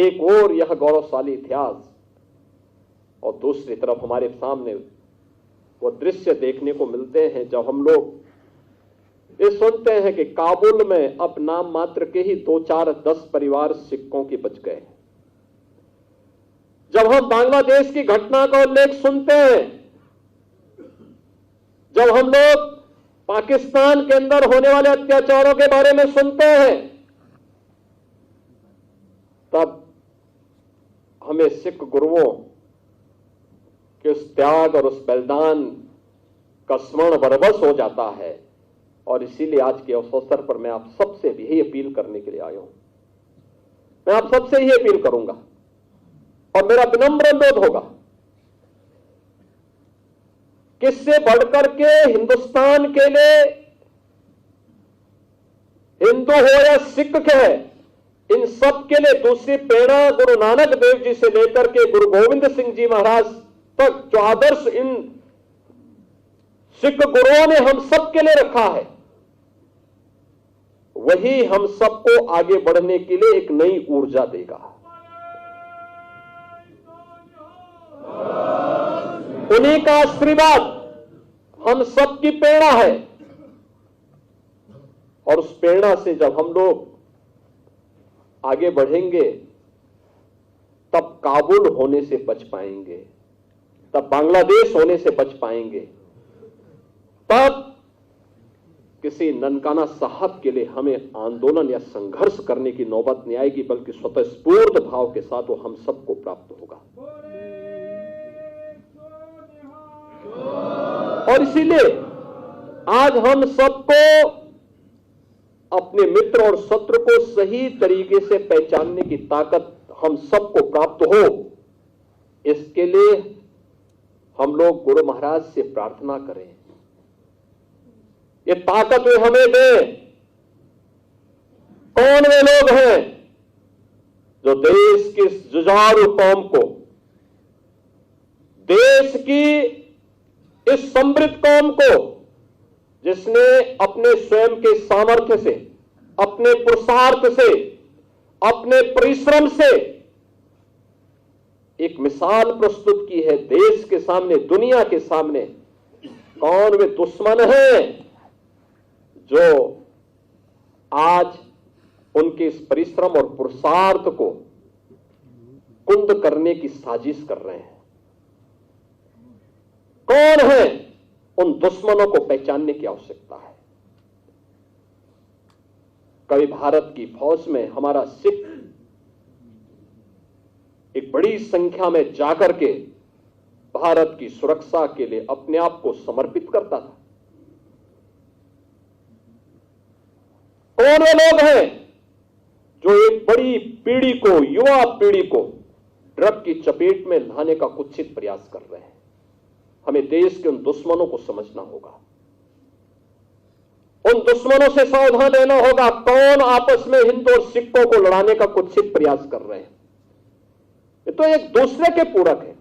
एक और यह गौरवशाली इतिहास और दूसरी तरफ हमारे सामने वो दृश्य देखने को मिलते हैं जब हम लोग ये सुनते हैं कि काबुल में अब नाम मात्र के ही 2-4-10 परिवार सिखों के बच गए। जब हम बांग्लादेश की घटना का उल्लेख सुनते हैं, जब हम लोग पाकिस्तान के अंदर होने वाले अत्याचारों के बारे में सुनते हैं, तब हमें सिख गुरुओं के उस त्याग और उस बलिदान का स्मरण बरबस हो जाता है। और इसीलिए आज के उस अवसर पर मैं आप सबसे भी यही अपील करने के लिए आया हूं। मैं आप सबसे यही अपील करूंगा और मेरा विनम्र अनुरोध होगा कि इससे बढ़कर के हिंदुस्तान के लिए, हिंदू हो या सिख है, इन सब के लिए दूसरी प्रेरणा गुरु नानक देव जी से लेकर के गुरु गोविंद सिंह जी महाराज तक जो आदर्श इन सिख गुरुओं ने हम सब के लिए रखा है, वही हम सबको आगे बढ़ने के लिए एक नई ऊर्जा देगा। उन्हीं का आशीर्वाद हम सबकी प्रेरणा है और उस प्रेरणा से जब हम लोग आगे बढ़ेंगे तब काबुल होने से बच पाएंगे, तब बांग्लादेश होने से बच पाएंगे, तब किसी ननकाना साहब के लिए हमें आंदोलन या संघर्ष करने की नौबत नहीं आएगी, बल्कि स्वतःस्फूर्त भाव के साथ वो हम सबको प्राप्त होगा। और इसीलिए आज हम सबको अपने मित्र और शत्रु को सही तरीके से पहचानने की ताकत हम सबको प्राप्त हो, इसके लिए हम लोग गुरु महाराज से प्रार्थना करें, ये ताकत वे हमें दें। कौन वे लोग हैं जो देश की जुझारू कौम को, देश की इस समृद्ध कौम को, जिसने अपने स्वयं के सामर्थ्य से, अपने पुरुषार्थ से, अपने परिश्रम से एक मिसाल प्रस्तुत की है देश के सामने, दुनिया के सामने। कौन वे दुश्मन हैं जो आज उनके इस परिश्रम और पुरुषार्थ को कुंद करने की साजिश कर रहे हैं? कौन है? उन दुश्मनों को पहचानने की आवश्यकता है। कभी भारत की फौज में हमारा सिख एक बड़ी संख्या में जाकर के भारत की सुरक्षा के लिए अपने आप को समर्पित करता था। कौन वे लोग हैं जो एक बड़ी पीढ़ी को, युवा पीढ़ी को ड्रग की चपेट में लाने का कुत्सित प्रयास कर रहे हैं? हमें देश के उन दुश्मनों को समझना होगा, उन दुश्मनों से सावधान रहना होगा। कौन आपस में हिंदू और सिखों को लड़ाने का कुत्सित प्रयास कर रहे हैं? ये तो एक दूसरे के पूरक है।